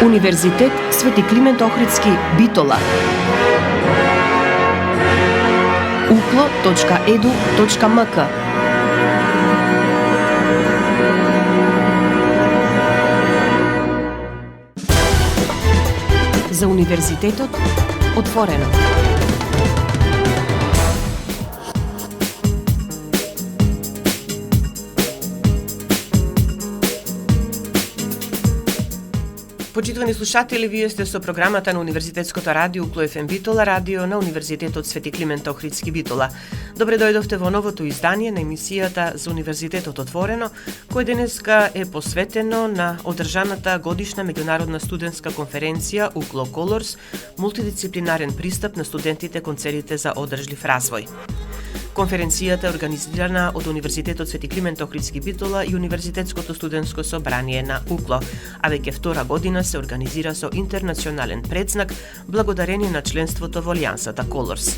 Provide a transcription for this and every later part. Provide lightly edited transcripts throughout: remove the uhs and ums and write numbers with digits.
Универзитет Свети Климент Охридски, Битола. uklo.edu.mk. За универзитетот отворено. Почитувани слушатели, вие сте со програмата на Универзитетското радио Укло ФМ Битола, радио на Универзитетот Свети Климент Охридски, Битола. Добре дојдовте во новото издание на емисијата за Универзитетот отворено, кој денеска е посветено на одржаната годишна меѓународна студентска конференција Укло Колорс, мултидисциплинарен пристап на студентите кон целите за одржлив развој. Конференцијата е организирана од Универзитетот Свети Климент Охридски, Битола и Универзитетското студентско собрание на Укло, а веќе втора година се организира со интернационален предзнак благодарение на членството во Алијансата Колорс.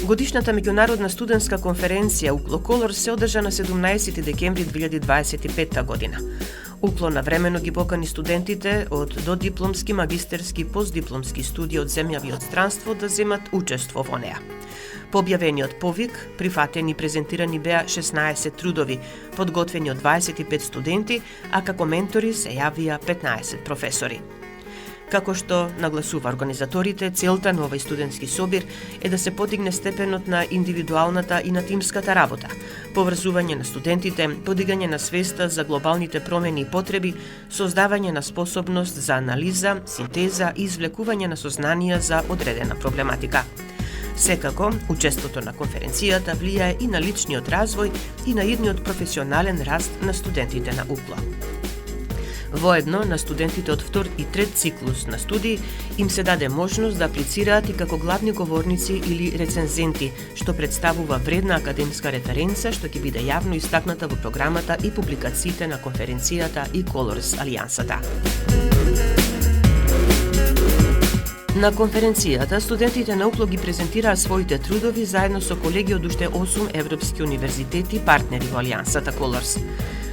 Годишната меѓународна студентска конференција Укло Колорс се одржа на 17 декември 2025 година. Укло навремено ги покани студентите од додипломски, магистерски и постдипломски студии од земјави и од странство да земат учество во неа. По објавениот повик, прифатени и презентирани беа 16 трудови, подготвени од 25 студенти, а како ментори се јавија 15 професори. Како што нагласува организаторите, целта на овој студентски собир е да се подигне степенот на индивидуалната и на тимската работа, поврзување на студентите, подигање на свеста за глобалните промени и потреби, создавање на способност за анализа, синтеза и извлекување на сознанија за одредена проблематика. Секако, учеството на конференцијата влијае и на личниот развој и на идниот професионален раст на студентите на Укло. Воедно, на студентите од втор и трет циклус на студии им се даде можност да аплицираат и како главни говорници или рецензенти, што представува вредна академска референца што ќе биде јавно истакната во програмата и публикациите на конференцијата и Колорс Алијансата. На конференцијата студентите на Укло ги презентираа своите трудови заедно со колеги од уште 8 европски универзитети партнери во Алијансата Колорс.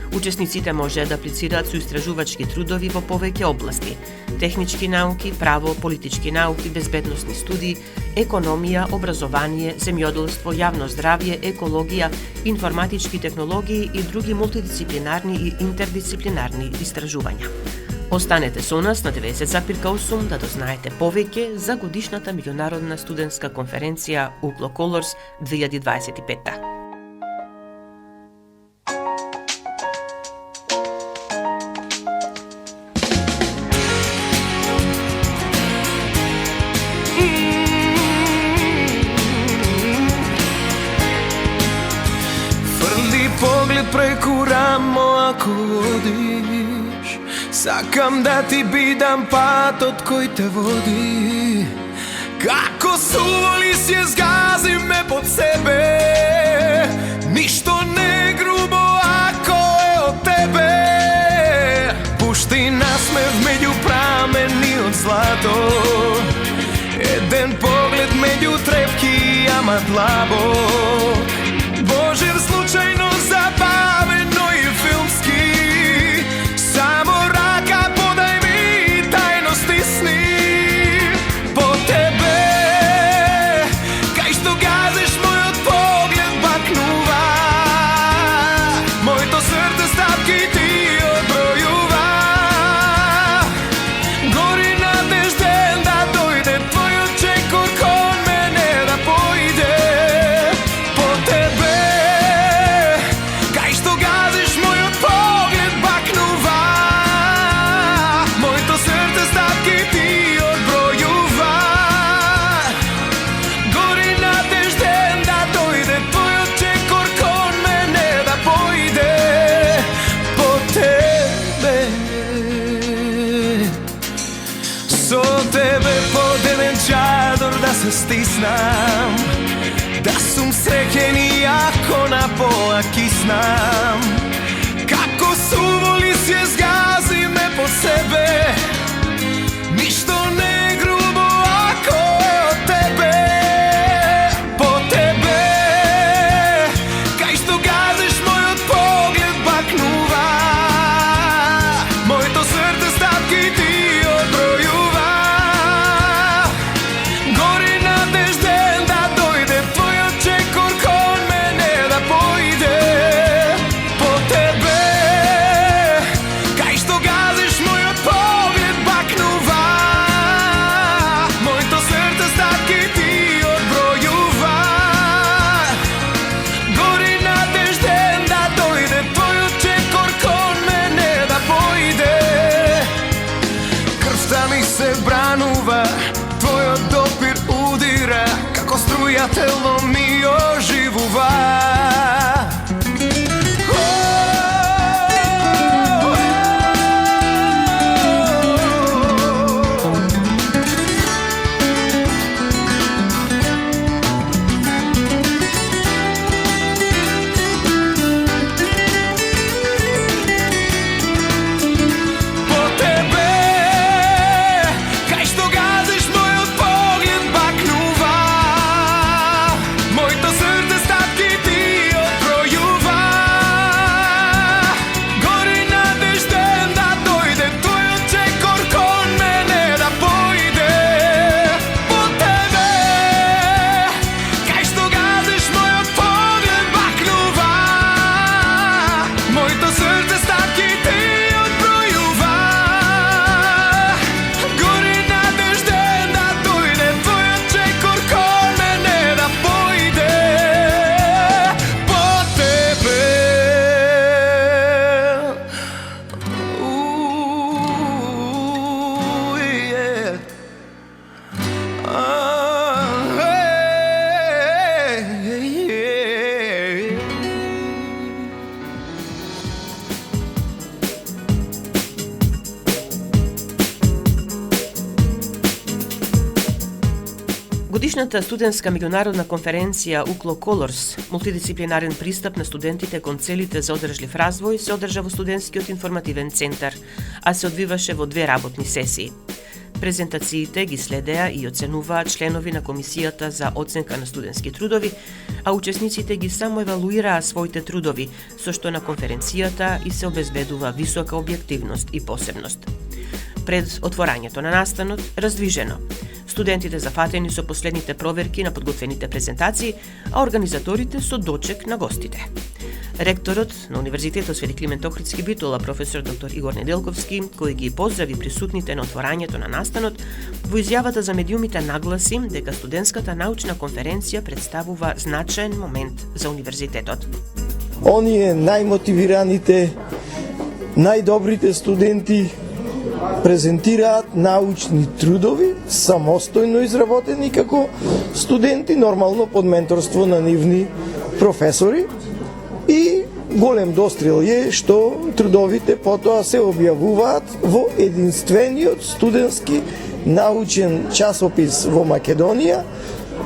Учесниците можеа да аплицираат со истражувачки трудови во повеќе области: технички науки, право, политички науки, безбедносни студии, економија, образование, земјоделство, јавно здравје, екологија, информатички технологии и други мултидисциплинарни и интердисциплинарни истражувања. Останете со нас на 90,8 да дознаете повеќе за годишната меѓународна студентска конференција Укло Колорс 2025. Преку рамо ако одиш, сакам да ти бидам патот кој те води. Како суволи си згази ме под себе, ништо не грубо ако е од тебе. Пушти насмев меѓу прамени од злато, еден поглед меѓу трепки, ама длабо. Божев случајно забавено и филмски, само рака подај ми, тајно стисни. По тебе, кај што газиш мојот поглед бакнува, моето срце стапки ти одбројува. Гори надежден да дојде твојот чекор кон мене да појде. По тебе, да се стиснам, да сум среќен и ако на пола киснам. Како суволи се згази ме под себе, ништо не грубо ако е од тебе. По тебе, кај што газиш мојот поглед бакнува, пријателно ми оживува. Годишната студентска меѓународна конференција UCLO Colors, мултидисциплинарен пристап на студентите кон целите за одржлив развој, се одржа во студентскиот информативен центар, а се одвиваше во 2 работни сесии. Презентациите ги следеа и оценуваа членови на Комисијата за оценка на студентски трудови, а учесниците ги само евалуираа своите трудови, со што на конференцијата и се обезбедува висока објективност и посебност. Пред отворањето на настанот, раздвижено. Студентите зафатени со последните проверки на подготвените презентации, а организаторите со дочек на гостите. Ректорот на Универзитетот Свети Климент Охридски Битола, професор доктор Игор Неделковски, кој ги поздрави присутните на отворањето на настанот, во изјавата за медиумите нагласи дека студентската научна конференција представува значаен момент за универзитетот. Оние најмотивираните, најдобрите студенти презентираат научни трудови, самостојно изработени како студенти, нормално под менторство на нивни професори, и голем дострел е што трудовите потоа се објавуваат во единствениот студентски научен часопис во Македонија,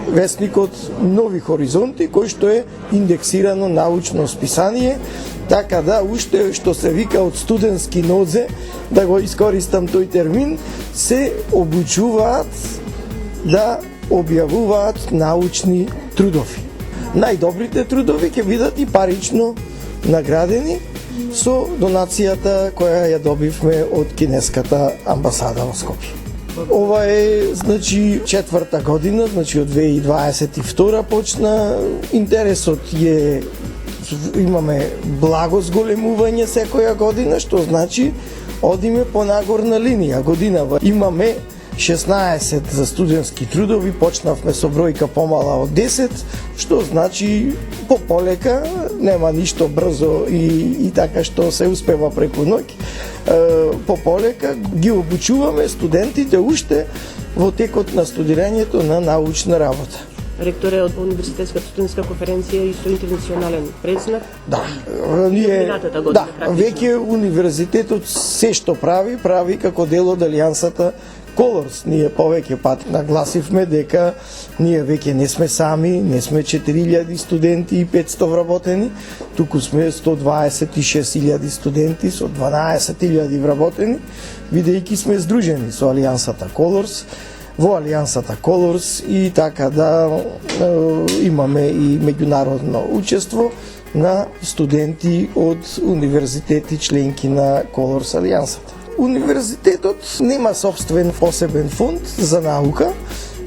весникот Нови хоризонти, кој што е индексирано научно списание, така да уште што се вика од студентски нозе, да го искористам тој термин, се обучуваат да објавуваат научни трудови. Најдобрите трудови ќе бидат и парично наградени со донацијата која ја добивме од кинеската амбасада во Скопје. Ова е, значи, 4-та година, значи од 2022 почна. Интересот е, имаме благо зголемување секоја година, што значи одиме по нагорна линија. Годинава имаме 16 за студентски трудови, почнавме со бројка помала од 10, што значи полека, нема ништо брзо и така што се успева преку ноќ. Полека ги обучуваме студентите уште во текот на студирањето на научна работа. Ректоре од Универзитетската студентска конференција и со интернационален предзнак. Да, веќе универзитетот се што прави како дел од Алијансата Colors. Ние повеќе пат нагласивме дека ние веќе не сме сами, не сме 4000 студенти и 500 вработени, туку сме 126.000 студенти со 12.000 вработени, бидејќи сме здружени со Алијансата Colors, во Алијансата Colors, и така да имаме и меѓународно учество на студенти од универзитети членки на Colors Алијансата. Универзитетот нема собствен посебен фонд за наука.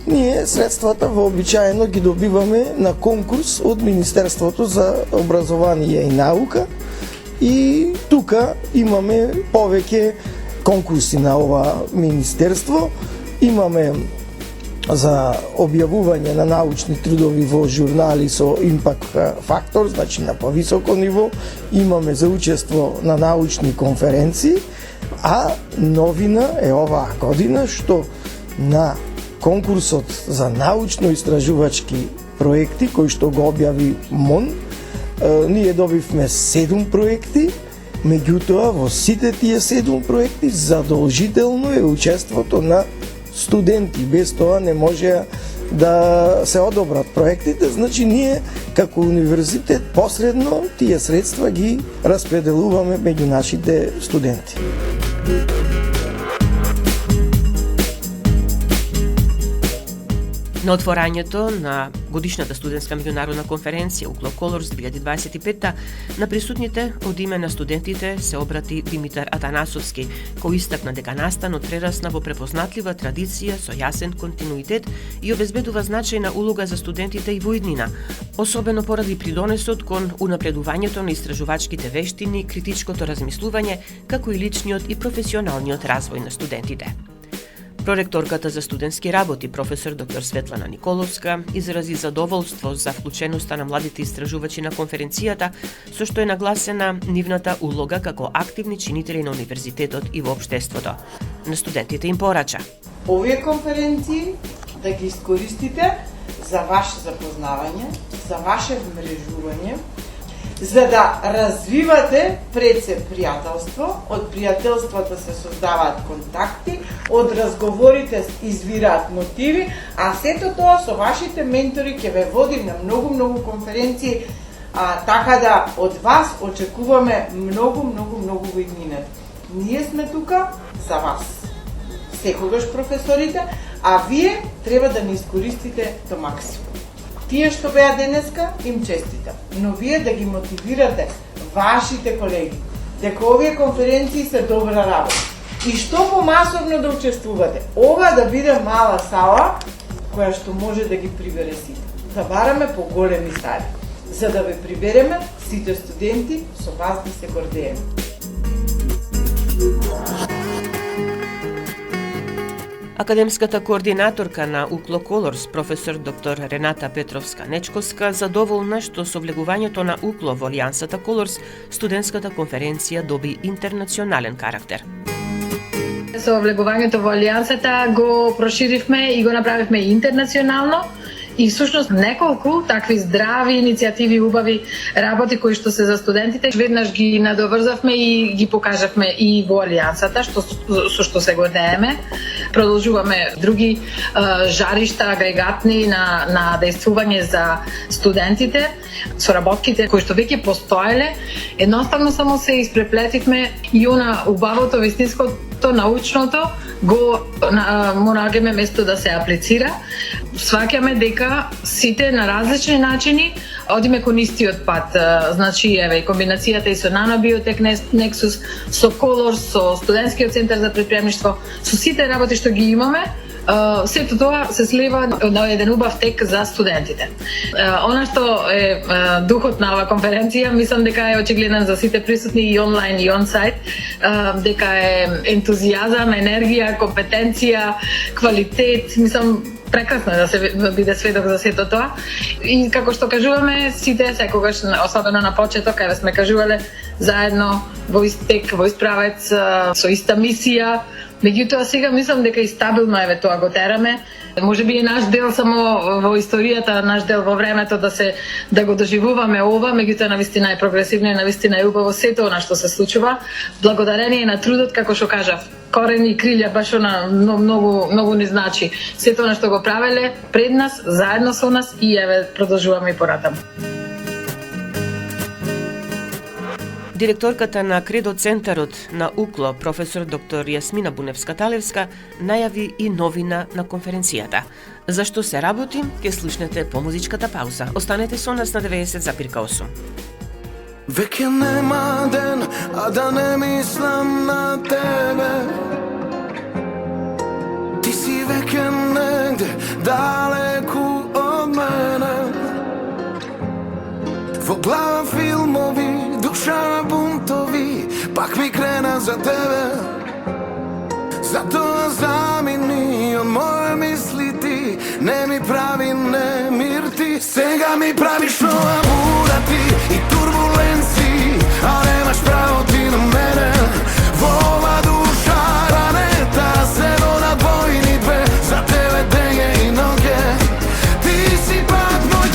Ние средствата вообичаено ги добиваме на конкурс од Министерството за образование и наука, и тука имаме повеќе конкурси на ова министерство. Имаме за објавување на научни трудови во журнали со импакт фактор, значи на повисоко ниво. Имаме за учество на научни конференции, а новина е оваа година што на конкурсот за научно-истражувачки проекти кои што го објави МОН. Ние добивме 7 проекти, меѓутоа во сите тие 7 проекти задолжително е учеството на студенти, без тоа не може да се одобрат проектите, значи ние како универзитет посредно тие средства ги распределуваме меѓу нашите студенти. На отворањето на годишната студентска меѓународна конференција UCLO Colors 2025 на присутните од име на студентите се обрати Димитар Атанасовски, кој истакна дека настанот прерасна во препознатлива традиција со јасен континуитет и обезбедува значајна улога за студентите и во иднина, особено поради придонесот кон унапредувањето на истражувачките вештини, критичкото размислување, како и личниот и професионалниот развој на студентите. Проректорката за студентски работи, професор доктор Светлана Николовска, изрази задоволство за вклученоста на младите истражувачи на конференцијата, со што е нагласена нивната улога како активни чинители на универзитетот и во општеството. На студентите им порача: овие конференции да ги искористите за ваше запознавање, за ваше вмрежување, за да развивате пред се пријателство, од пријателствата се создаваат контакти, од разговорите извираат мотиви, а сето тоа со вашите ментори ќе ве води на многу конференции, така да од вас очекуваме многу во иднината. Ние сме тука за вас, секогаш професорите, а вие треба да ни искористите до максимум. Тие што беа денеска, им честитам, но вие да ги мотивирате вашите колеги дека овие конференции се добра работа и што помасовно да учествувате. Ова да биде мала сала која што може да ги прибере сите. Да бараме по големи сали, за да ве прибереме сите студенти, со вас да се гордееме. Академската координаторка на UCLO Colors, професор доктор Рената Петровска-Нечковска, задоволна што со влегувањето на UCLO во Алијансата Colors, студентската конференција доби интернационален карактер. Со влегувањето во Алијансата го проширивме и го направивме интернационално. И всушност неколку такви здрави иницијативи, убави работи кои што се за студентите, веднаш ги надоврзавме и ги покажавме и во Алијансата, со што се гордееме. Продолжуваме други жаришта агрегатни на дејствување за студентите, соработките кои што веќе постоеле. Едноставно само се испреплетивме и она убавото, вистинското, научното го наоѓаме место да се аплицира. Сваќаме дека сите на различни начини одиме кон истиот пат. Значи, еве, комбинацијата и со Нанобиотек Nexus, со Colors, со студентскиот центар за предприемништво, со сите работи што ги имаме, сето тоа се слива на еден убав тек за студентите. Она што е духот на оваа конференција, мислам дека е очигледен за сите присутни и онлайн и онсайт, дека е ентузијазам, енергија, компетенција, квалитет, мислам прекрасно е да се биде сведок за сето тоа. И како што кажуваме, сите секогаш, особено на почеток, еве сме кажувале, заедно во истек, во исправец, со иста мисија. Меѓутоа сега мислам дека и стабилно еве тоа го тераме. Може би е наш дел само во историјата, наш дел во времето да го доживуваме ова, меѓутоа навистина е прогресивно и навистина е убаво сето она што се случува. Благодарение на трудот, како што кажав, корени и крилја, баш она многу ни значи. Сето она што го правеле пред нас, заедно со нас и еве продолжуваме и поратаму. Директорката на Кредо центарот на UCLO, професор доктор Јасмина Буневска-Талевска, најави и новина на конференцијата. За што се работи, ќе слушнете по музичката пауза. Останете со нас на 90,8. Веќе нема ден, а да не мислам на тебе. Ти си веќе негде, далеку од мене. Во глава филмови, душа бунтови, пак ми крена за тебе. Затоа замини од моje мисли ти, не ми прави немир ти. Сега ми правиш ова бура ти и турбуленци, а немаш право ти на мене. Во ова душа ранета се на двојни две, за тебе дење и ноќе. Ти си пак мој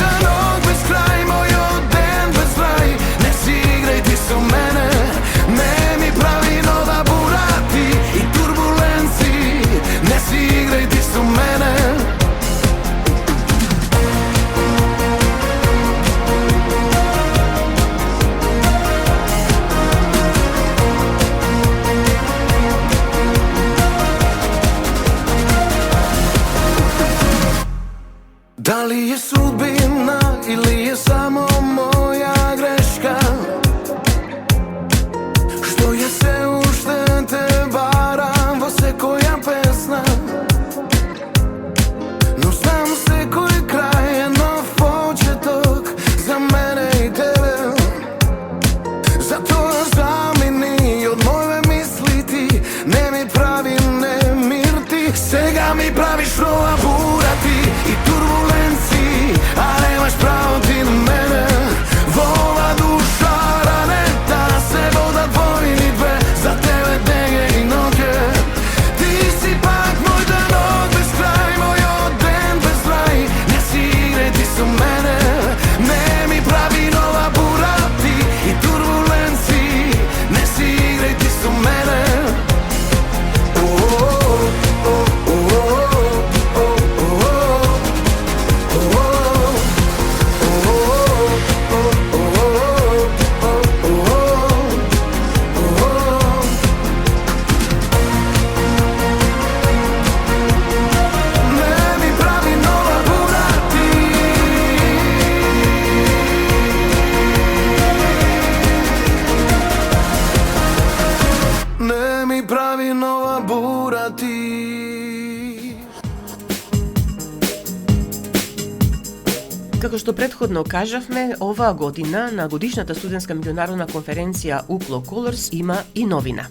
што претходно кажавме, оваа година на годишната студентска меѓународна конференција UCLO Colors има и новина.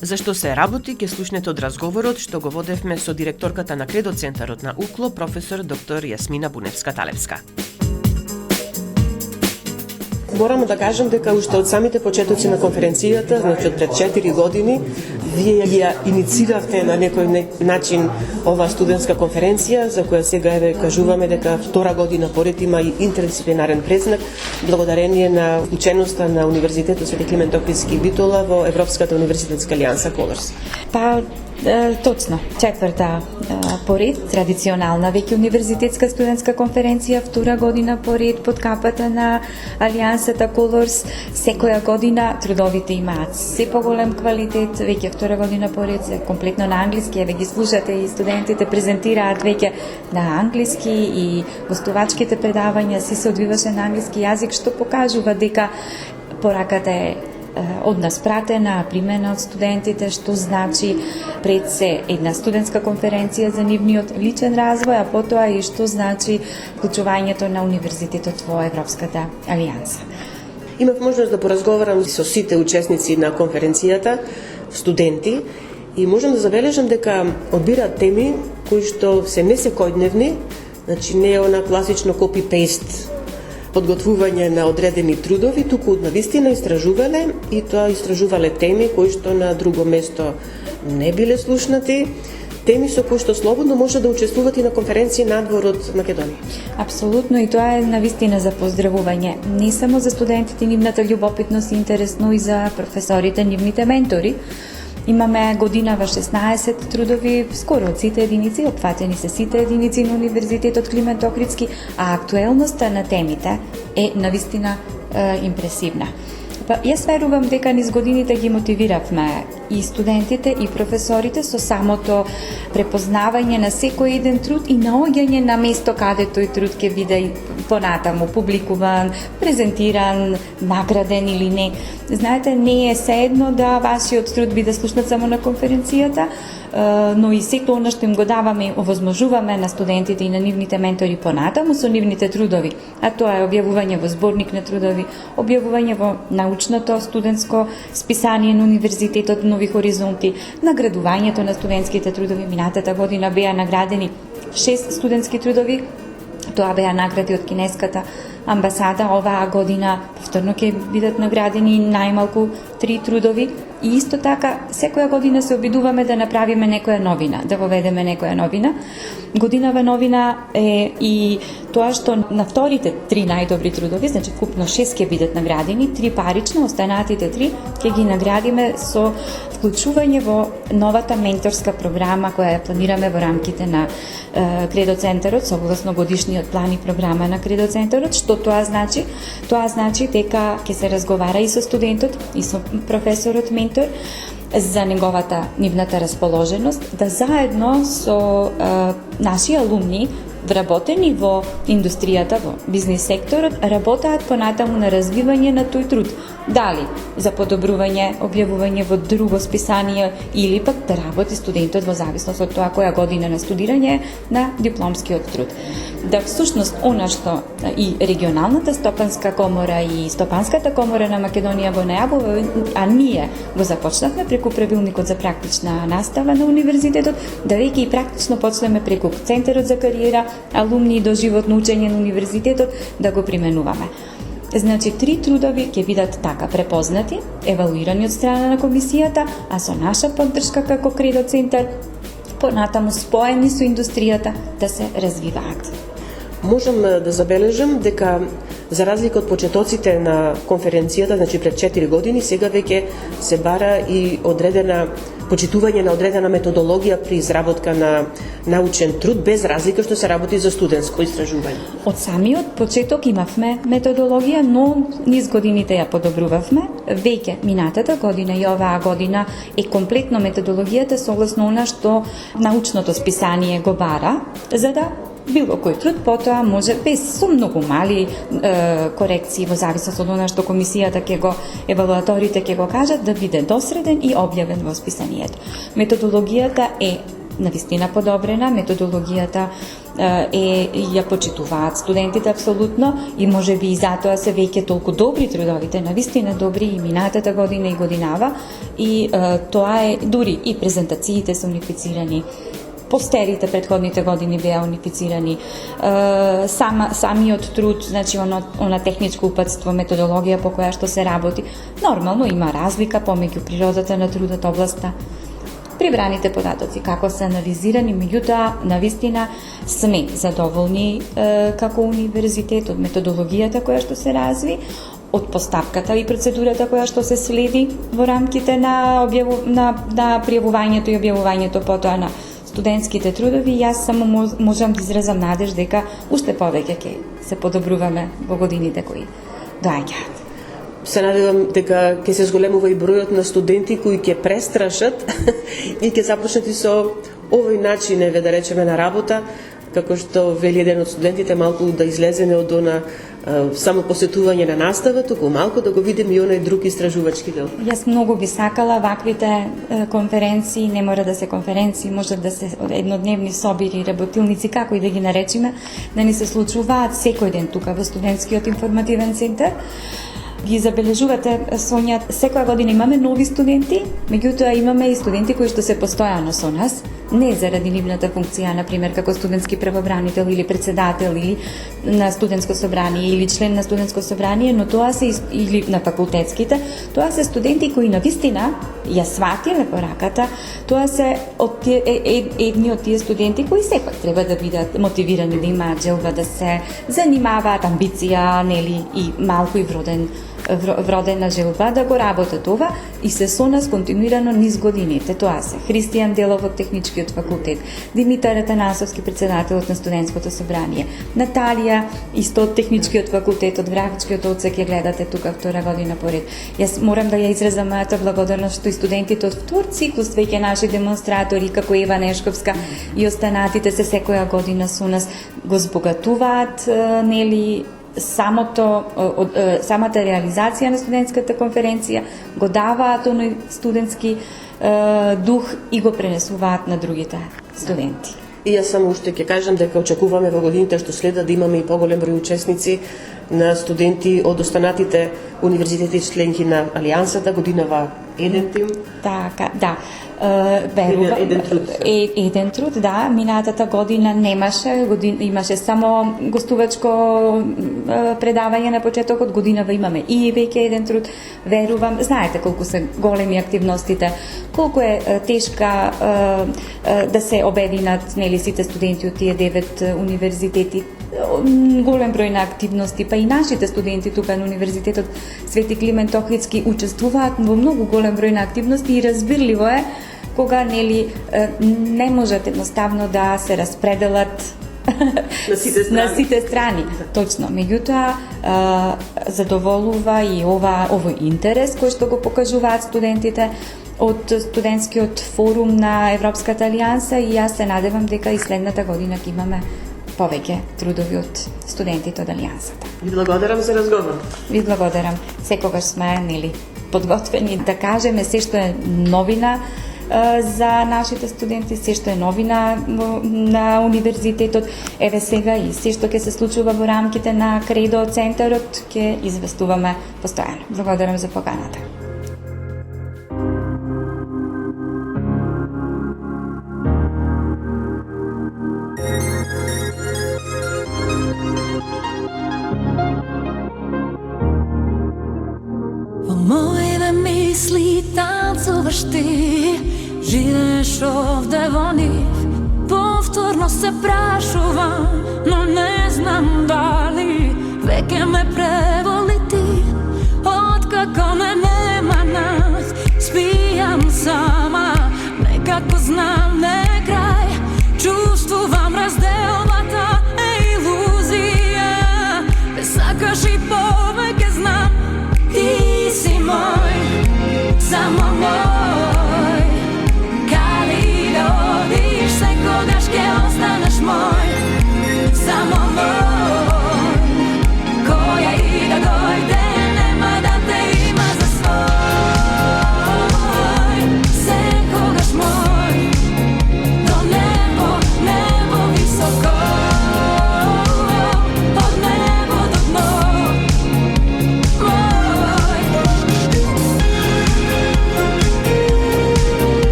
Зашто се работи, ќе слушнете од разговорот што го водевме со директорката на Кредо центарот на UCLO, професор доктор Јасмина Буневска-Талевска. Морам да кажам дека уште од самите почетоци на конференцијата, значи од пред 4 години, вие ја иницииравте на некој начин оваа студентска конференција, за која сега еве кажуваме дека втора година поред има и интердисциплинарен презнак, благодарение на вклученоста на Универзитетот Свети Климент Охридски Битола во Европската универзитетска алијанса Colors. Точно, четврта поред, традиционална веќе универзитетска студентска конференција, втора година поред под капата на алијансата Colors. Секоја година трудовите имаат се поголем квалитет, веќе втора година поред се комплетно на англиски, еве ги слушате и студентите презентираат веќе на англиски и гостувачките предавања се одвиваше на англиски јазик, што покажува дека пораката е од нас пратена, примена од студентите, што значи пред се една студентска конференција за нивниот личен развој, а потоа и што значи вклучувањето на универзитетот во Европската алијанса. Имав можност да поразговарам со сите учесници на конференцијата, студенти, и можам да забележам дека одбираат теми кои што се не секојдневни, значи не е она класично копи-пейст подготвување на одредени трудови, туку навистина истражувале, и тоа истражувале теми кои што на друго место не биле слушнати, теми со кои што слободно може да учествуват и на конференции надвор од Македонија. Апсолутно, и тоа е навистина за поздравување. Не само за студентите нивната љубопитност и интерес, но и за професорите, нивните ментори. Имаме годинава 16 трудови, скоро од сите единици, опфатени се сите единици на Универзитетот Климент Охридски, а актуелноста на темите е навистина импресивна. Јас верувам дека низ годините ги мотивиравме и студентите и професорите со самото препознавање на секој еден труд и наоѓање на место каде тој труд ќе биде понатаму публикуван, презентиран, награден или не. Знаете, не е седно да вашиот труд биде слушнат само на конференцијата, но и сето она што им го даваме, овозможуваме на студентите и на нивните ментори понатаму со нивните трудови. А тоа е објавување во зборник на трудови, објавување во научното студентско списание на Универзитетот Нови хоризонти, наградувањето на студентските трудови. Минатата година беа наградени 6 студентски трудови, тоа беа награди од кинеската амбасада. Оваа година повторно ќе бидат наградени најмалку 3 трудови. И исто така, секоја година се обидуваме да направиме некоја новина, да воведеме некоја новина. Годинава новина е и тоа што на вторите 3 најдобри трудови, значи купно 6 ќе бидат наградени, 3 парично, останатите 3 ќе ги наградиме со вклучување во новата менторска програма која ја планираме во рамките на Кредо центарот, согласно годишниот план и програма на Кредо центарот. Што тоа значи? Тоа значи дека ќе се разговара и со студентот, и со професорот ментор за нивната расположеност, да заедно со наши алумни вработени во индустријата, во бизнис секторот, работаат понатаму на развивање на тој труд. Дали за подобрување, објавување во друго списание или пак да работи студентот во зависност од тоа која година на студирање на дипломскиот труд. Да всушност она што и регионалната стопанска комора и стопанската комора на Македонија го најавува, а ние го започнавме преку правилникот за практична настава на универзитетот, да веќе и практично почнеме преку Центарот за кариера, алумни и доживотно учење на универзитетот да го применуваме. Значи, 3 трудови ќе бидат така препознати, евалуирани од страна на комисијата, а со наша поддршка како Кредо центар, понатаму споени со индустријата да се развиваат. Можам да забележам дека за разлика од почетоците на конференцијата, значи пред 4 години, сега веќе се бара и одредена почитување на одредена методологија при изработка на научен труд, без разлика што се работи за студентско истражување. Од самиот почеток имавме методологија, но низ годините ја подобрувавме. Веќе минатата година и оваа година е комплетно методологијата согласно она што научното списание го бара, за да било кој труд потоа може без со многу мали корекции во зависност од она што комисијата ќе го евалуаторите ќе го кажат да биде досреден и објавен во списанието. Методологијата е навистина подобрена, методологијата ја почитуваат студентите апсолутно и можеби и затоа се веќе толку добри трудовите, навистина добри и минатата година и годинава, и тоа е дури и презентациите се унифицирани. Постерите предходните години беа унифицирани, самиот труд, значи она техничко упатство, методологија по која што се работи. Нормално има разлика помеѓу природата на трудот, областа. Прибраните податоци како се анализирани, меѓутоа навистина сме задоволни како универзитет од методологијата која што се разви, од постапката и процедурата која што се следи во рамките на пријавувањето и објавувањето потоа на студентските трудови. Јас само можам да изразам надеж дека уште повеќе ќе се подобруваме во годините кои доаѓаат. Се надевам дека ќе се зголемува и бројот на студенти кои ќе престрашат и ќе започнат и со овој начин, да речеме, на работа, како што вели еден од студентите, малку да излеземе од она само посетување на настава, туку малку да го видиме и онај друг истражувачки дел. Јас многу би сакала ваквите конференции, не мора да се конференции, може да се еднодневни собири, работилници, како и да ги наречиме, да ни се случуваат секој ден тука во студентскиот информативен центар. Ги забележувате, Сонја, секоја година имаме нови студенти, меѓутоа имаме и студенти кои што се постојано со нас, не заради нивната функција, например, како студентски правобранител или председател или на студентско собрание или член на студентско собрание, но тоа се или на факултетските, тоа се студенти кои навистина ја сватиле пораката, тоа се едни од тие студенти кои сепак треба да бидат мотивирани, да имаат желба да се занимаваат, амбиција, нели, и малку и вродена желба да го работат ова и се со нас континуирано низ годините. Тоа се Христијан Делов од Техничкиот факултет, Димитар Атанасовски, председателот на студентското собрание, Наталија исто од Техничкиот факултет, од графичкиот одсек ја гледате тука втора година поред. Јас морам да ја изразам мојата благодарност што и студентите од втор циклус веќе наши демонстратори како Ева Нешковска и останатите се секоја година со нас го збогатуваат, нели, самата реализација на студентската конференција, го даваат оној студентски дух и го пренесуваат на другите студенти. И јас само уште ќе кажам дека очекуваме во годините што следат да имаме и поголем број учесници на студенти од останатите универзитети членки на Алијансата, годинава еден тим. Така, да. Еден труд, да. Минатата година немаше, имаше само гостувачко предавање на почетокот, годинава имаме и веќе еден труд. Верувам, знаете колку се големи активностите, колку е тешка да се обединат, нели, сите студенти од тие 9 универзитети. Голем број на активности, па и нашите студенти тука на Универзитетот Свети Климент Охридски учествуваат во многу голем број на активности и разбирливо е кога, нели, не можат едноставно да се распределат на сите страни. Точно. Меѓутоа, задоволува и овој интерес кој што го покажуваат студентите од студентскиот форум на Европската алијанса и јас се надевам дека и следната година ќе имаме повеќе трудови од студентите од Алијансата. Ви благодарам за разговор. Ви благодарам. Секогаш сме, нели, подготвени да кажеме се што е новина за нашите студенти, се што е новина на универзитетот. Еве сега и се што ќе се случува во рамките на Кредо центарот ќе известуваме постојано. Благодарам за поканата. Моите мисли танцуваш ти, живееш овде во нив. Повторно се прашувам, но не знам дали веќе ме преволи ти. Откако ме нема нас, спијам сама, некако знам не крај. Чувствувам разделбата е илузија, те сакаш и повеќе знам. Ти си мој, само мој. Каде да одиш, секогаш ќе останеш мој. Само мој. Која и да дојде, нема да те има за свој. Секогаш мој.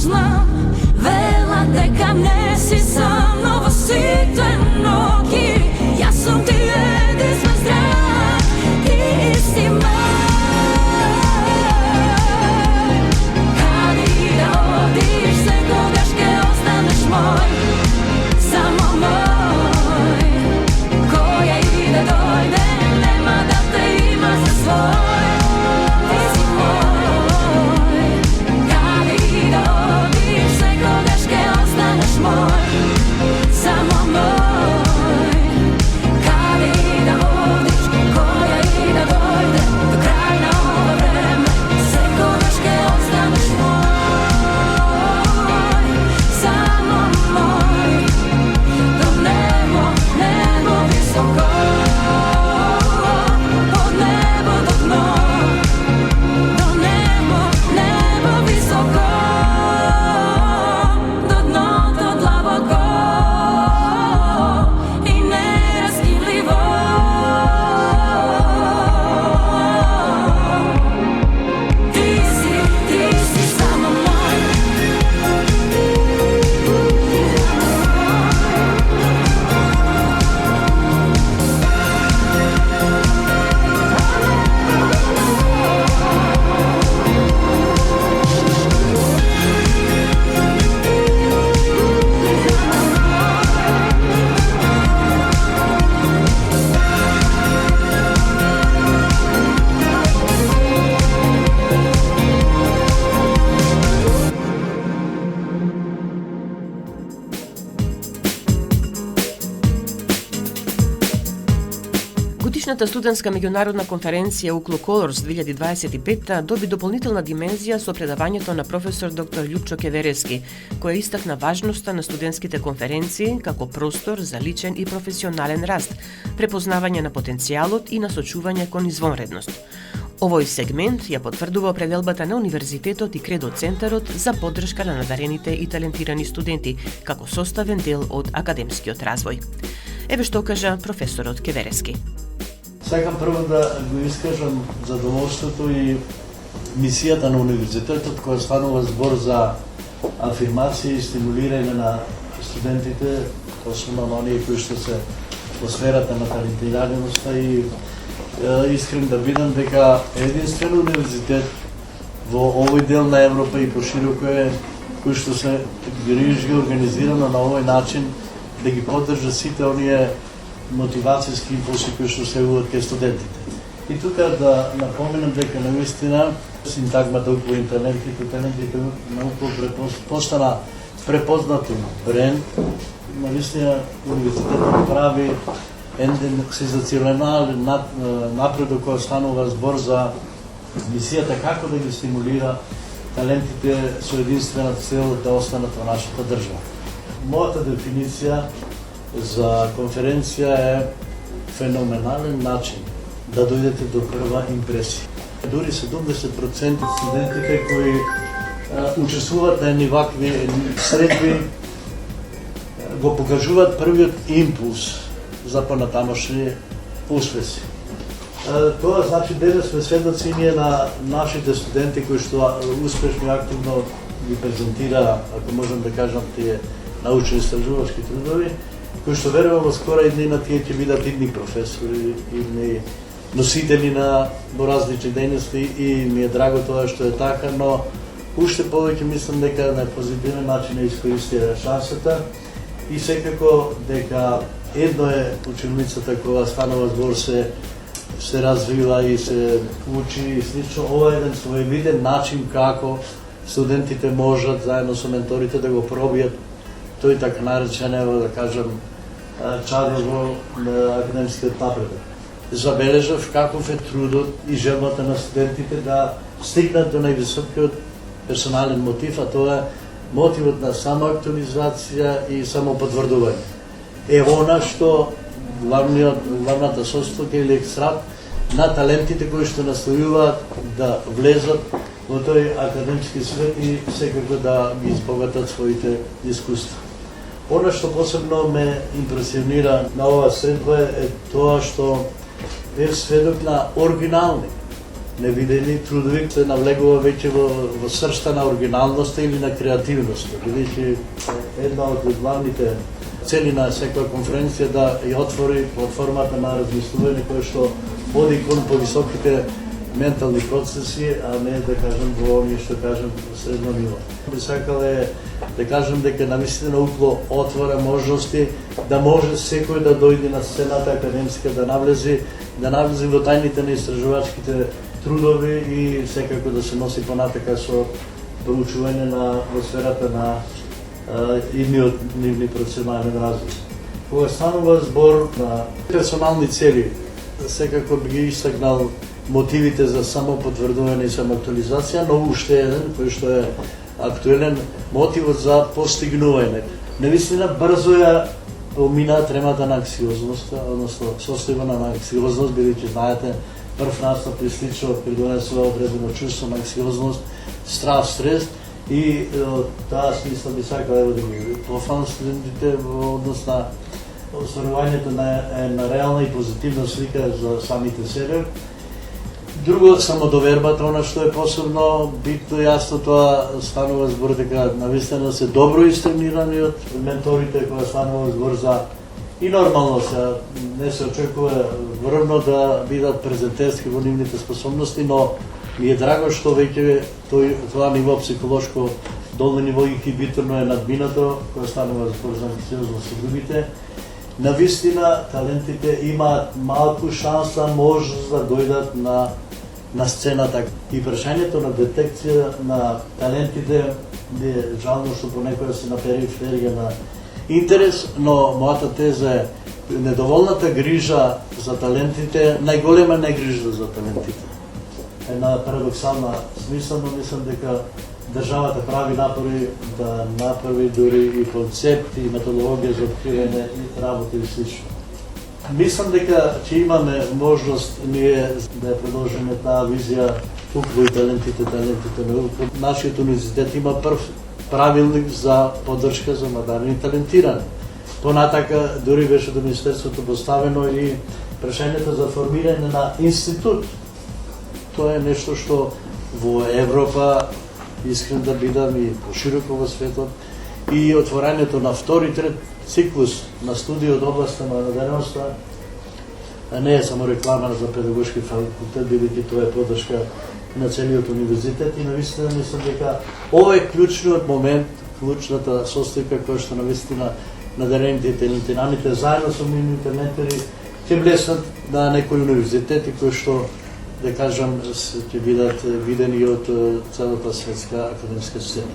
знам. Велат дека не си сам, но во сите ноќи јас сум ти единствен здрав, ти си мај. Каде и да одиш, секогаш ке останеш мој, само мој. Која и да дојде, нема да те има за свој, ти си мој. Каде и да одиш, секогаш ке останеш мој, само мој. Каде и да одиш, која и да дојде, до крај на ова време, секогаш ке останеш мој, само мој. До небо, небо високо, од небо до дно, до небо, небо високо, до дното длабоко и нераскинливо. Ти си само мој. Годишната студентска меѓународна конференција UCLO Colors 2025 доби дополнителна димензија со предавањето на професор доктор Љупчо Кеверески, кој истакна важноста на студентските конференции како простор за личен и професионален раст, препознавање на потенцијалот и насочување кон извонредност. Овој сегмент ја потврдува определбата на Универзитетот и Кредо Центарот за поддршка на надарените и талентирани студенти како составен дел од академскиот развој. Еве што кажа професорот Кеверески. Сакам прво да го искажам задоволството и мисијата на универзитетот која станува збор за афирмација и стимулирање на студентите, особено на оние кои што се во сферата на талентираноста, и искрен да видам дека единствен универзитет во овој дел на Европа и пошироко е кој што се грижи организирано на овој начин да ги поддржа сите оние мотивацијски импулси кои што се уват кај студентите. И тука да напоменам дека навистина синтагмата околу талентите науко постана препознато бренд. Навистина универзитетот прави еден сезационален напредок кој станува збор за мисијата како да ги стимулира талентите со единствена цел да останат во нашата држава. Мојата дефиниција за конференција е феноменален начин да дојдете до прва импресија. Дури 70% студентите кои учествуваат на едни вакви средби го покажуваат првиот импулс за понатамошни успеси. Тоа значи денес сме сведоци ние на нашите студенти кои што успешно и активно ги презентира, ако можам да кажам, тие научно-истражувачки трудови, кои што верувам во скора иднина тие ќе бидат идни професори, идни носители на различни дејности, и ми е драго тоа што е така, но уште повеќе мислам дека на позитивен начин е искористија шансата и секако дека едно е ученицата кога станува збор се развива и се учи и слично. Ова е еден своевиден начин како студентите можат заедно со менторите да го пробијат тој така наречен, да кажам, чадор во академскиот напредок. Забележав каков е трудот и желбата на студентите да стигнат до највисокиот персонален мотив, а тоа е мотивот на самоактуализација и самопотврдување. Е она што главната состојка или екстракт на талентите кои што настојуваат да влезат во тој академски свет и секако да ги избогатат своите искуства. Она што посебно ме импресионира на оваа средба е тоа што е сведок на оригинални невидени трудови се навлегува веќе во сршта на оригиналноста или на креативноста. Бидејќи една од главните цели на секоја конференција да ја отвори платформата на размислување кој што води кон повисоките ментални процеси, а не да кажем во оние што кажем средно ниво. Би сакале да кажем дека навистина укло отвора можности да може секој да дојде на сцената академска, да навлези во тајните на истражувачките трудови и секако да се носи понатака со проучување во сферата на идниот нивни професионален развој. Кога станува збор на персонални цели, секако би ги истакнал мотивите за самопотврдување и самоактуализација, но уште еден кој што е актуелен мотивот за постигнување. Навистина брзо ја помина тремата на анксиозност, односно состојба на анксиозност, бидејќи знаете прв настап прислича придонесува одредено чувство на анксиозност, страв, стрес и таа смисла би сакал да ги пофалам студентите во однос на остварувањето на реална и позитивна слика за самите себе. Друго, самодовербата, она што е посебно битно јасно, тоа станува збор дека навистина се добро истренирани од менторите кога станува збор за и нормално не се очекува врвно да бидат презентерски во нивните способности, но ми е драго што веќе тоа ниво психолошко долно ниво инхибиторно е надминато кога станува збор за анксиозност со другите. Навистина талентите имаат малку шанса, можност да дојдат на сцената. И прашањето на детекција на талентите е жално што понекогаш се на периферија на интерес, но мојата теза е недоволната грижа за талентите, најголема негрижа за талентите. Една парадоксална смисла, но мислам дека државата прави напори да направи дури и концепт и методологија за откривање и работа и слично. Мислам дека ќе имаме можност ние да ја продолжиме таа визија укло и талентите на укло. Нашиот универзитет има прв правилник за поддршка за млади и талентирани. Понатака дури беше до Министерството поставено и прашањето за формирање на институт. Тоа е нешто што во Европа искрен да бидам и пошироко во светот и отворањето на втори и трет циклус на студии од областа на надереността не е само реклама за педагошки факултет, бидејќи тоа е поддршка на целиот универзитет и навистина мислам дека ова е клучниот момент, клучната состојка која што навистина надарените и талентираните заедно со нивните ментори ќе блеснат на некои универзитети кои што да кажам ќе бидат видени од целата светска академска сцена.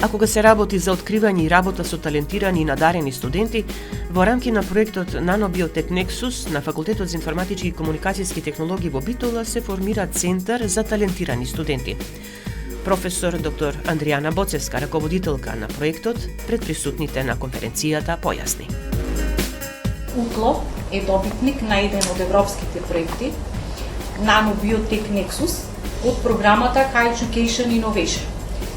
А кога се работи за откривање и работа со талентирани и надарени студенти, во рамки на проектот Нанобиотек Nexus на Факултетот за информатички и комуникацијски технологии во Битола се формира Центар за талентирани студенти. Професор доктор Андријана Боцевска, раководителка на проектот, пред присутните на конференцијата појасни. УКЛО е добитник на еден од европските проекти Nanobiotech Nexus од програмата High Education Innovation.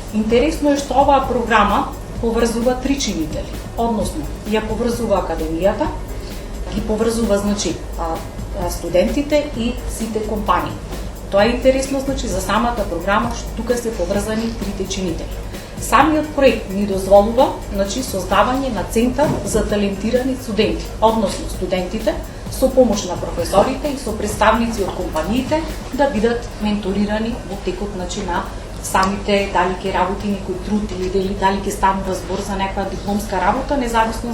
Интересно е што оваа програма поврзува три чинители, односно ја поврзува академијата, ги поврзува студентите и сите компании. Тоа е интересно за самата програма што тука се поврзани трите чинители. Самиот проект ни дозволува создавање на центар за талентирани студенти, односно студентите со помош на професорите и со представници од компаниите да бидат менторирани во текот на самите, дали ќе работи некој труд или дали ќе станува збор за некоја дипломска работа, независно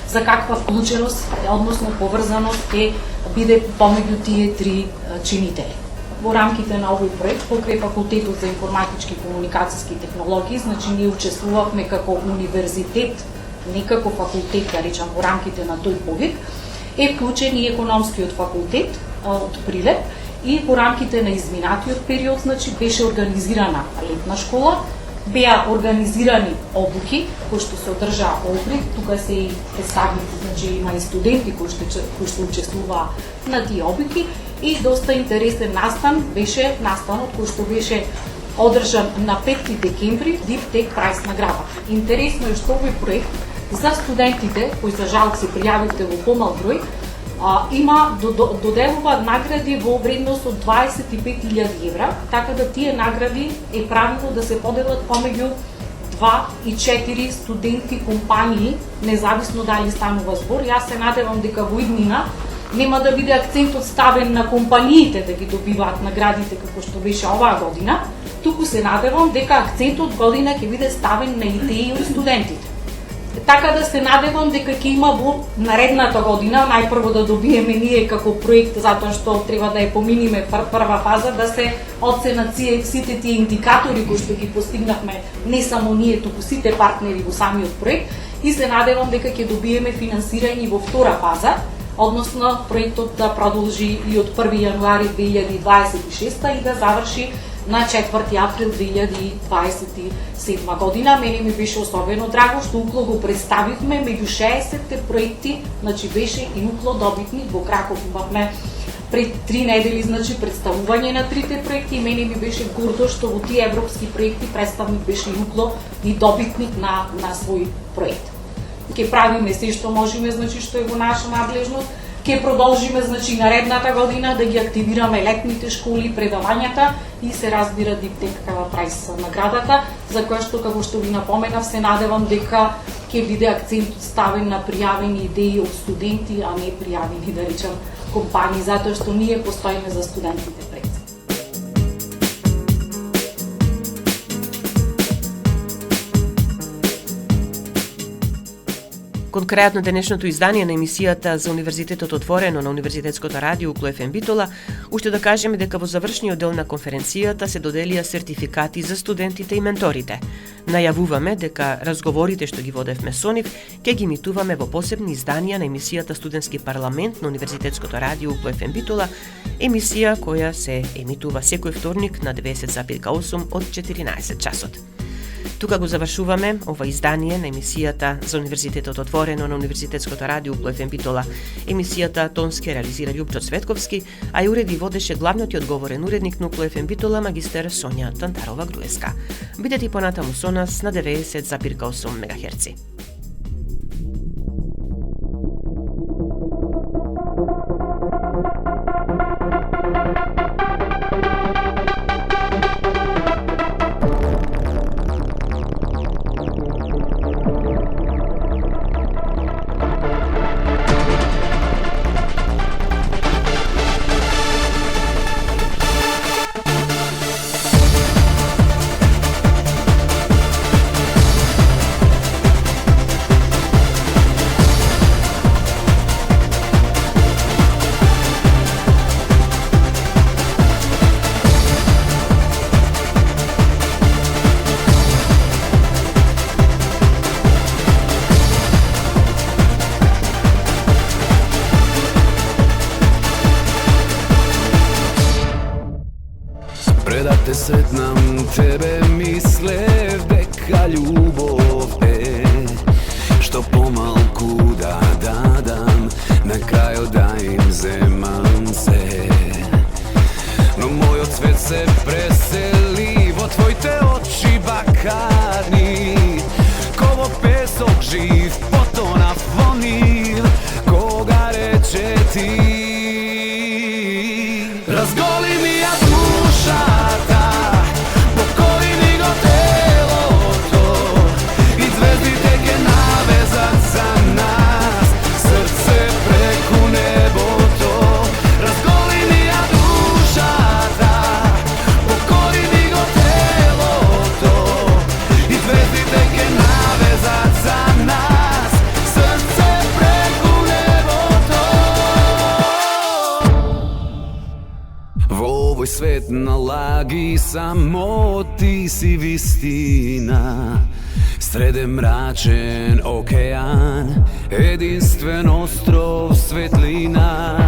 за каква вклученост, односно поврзаност ќе биде помеѓу тие три чинители. Во рамките на овој проект, покрај Факултетот за информатички и комуникацијски технологии, ние учествувавме како универзитет, не како факултет, да речам, во рамките на тој повик, е вклучен и економскиот факултет од Прилеп и во рамките на изминатиот период, беше организирана летна школа, беа организирани обуки кои што се одржаа Охрид, тука се и представници, има и студенти кои што учествуваа на тие обуки и доста интересен настан беше настанот кој што беше одржан на 5 декември, Deep Tech Prize награда. Интересно е што овој проект За студентите кои за жал се пријавивте во помал број, има доделува награди во вредност од 25.000 евра, така да тие награди е правилно да се поделат помеѓу 2 и 4 студентски компании, независно дали станува збор. Јас се надевам дека во иднина нема да биде акцентот ставен на компаниите да ги добиваат наградите како што беше оваа година, туку се надевам дека акцентот година ќе биде ставен на идеи од студентите. Така да се надевам дека ќе има во наредната година, најпрво да добиеме ние како проект, затоа што треба да ја поминиме прва фаза, да се оценат сите тие индикатори кои што ги постигнавме, не само ние, туку сите партнери во самиот проект, и се надевам дека ќе добиеме финансирање во втора фаза, односно проектот да продолжи и од 1 јануари 2026 и да заврши на 4 април 2027 година. Мене ми беше особено драго што УКЛО го представивме меѓу 60 проекти, значи беше и УКЛО добитник во Краков. Имавме пред 3 недели, значи представување на трите проекти и мене ми беше гордо што во тие европски проекти представник беше и УКЛО и добитник на свој проект. Ќе правиме се што можеме, значи што е во наша надлежност. Ќе продолжиме, значи, наредната година да ги активираме летните школи, предавањата и се разбира диптекава прайс наградата, за која што, како што ви напоменав, се надевам дека ќе биде акцент ставен на пријавени идеи од студенти, а не пријавени, да речам, компании, затоа што ние постоиме за студентите пред. Кон крајот на денешното издание на емисијата за Универзитетот отворено на Универзитетското радио УКЛО FM Битола, уште да кажеме дека во завршниот дел на конференцијата се доделија сертификати за студентите и менторите. Најавуваме дека разговорите што ги водевме со нив ќе ги емитуваме во посебни изданија на емисијата Студентски парламент на Универзитетското радио УКЛО FM Битола, емисија која се емитува секој вторник на 90,8 од 14 часот. Тука го завршуваме ова издание на емисијата за Универзитетот отворено на Универзитетското радио УКЛО FM Битола. Емисијата тонски реализира Љупчо Цветковски, а ја уреди водеше главниот и одговорен уредник на УКЛО FM Битола магистер Сонја Тантарова-Груевска. Бидете и понатаму со нас на 90,8 МГц. Те сретнам тебе, мислев дека љубов е што помалку да дадам, на крајот да им земам се. Но мојот свет се пресели во твоите очи бакарни, ко во песок жив потонав во нив, кога рече ти разголи ми ја душата. Овој свет на лаги само ти си вистина, среден мрачен океан, единствен остров светлина.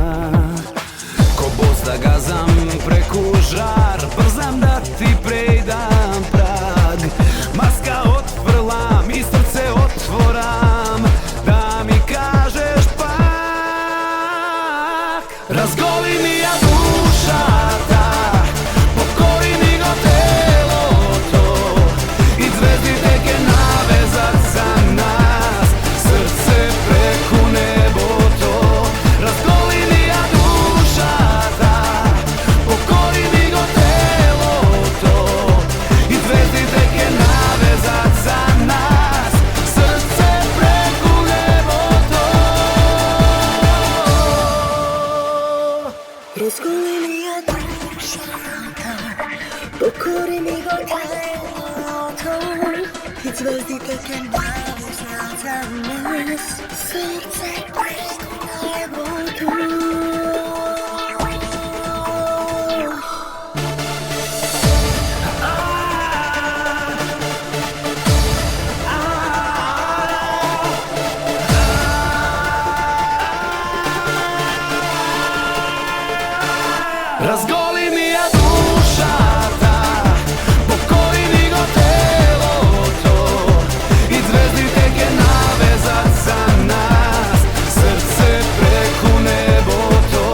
Ко боз да газам преку жар, брзам да ти прејдам праг, маска отфрлам и срце отворам, да ми кажеш пак. Разголи ми ја душата, Разголи ми ја душата, покори ми го телото и звездите ке навезат за нас, срце преку небото.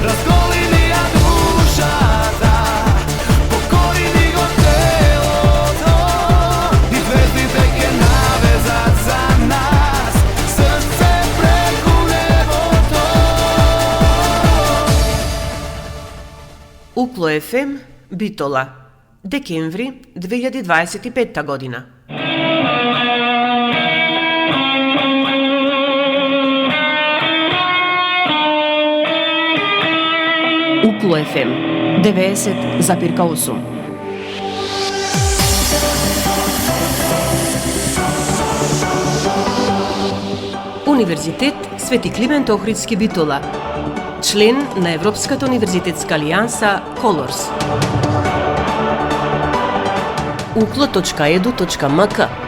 Разголи ми ја душата, покори ми го телото и звездите ке навезат за нас, срце преку небото. Укло ФМ, Битола, декември 2025 година. Укло ФМ 90,8. Универзитет Свети Климент Охридски Битола, член на Европската универзитетска алијанса Colors. uklo.edu.mk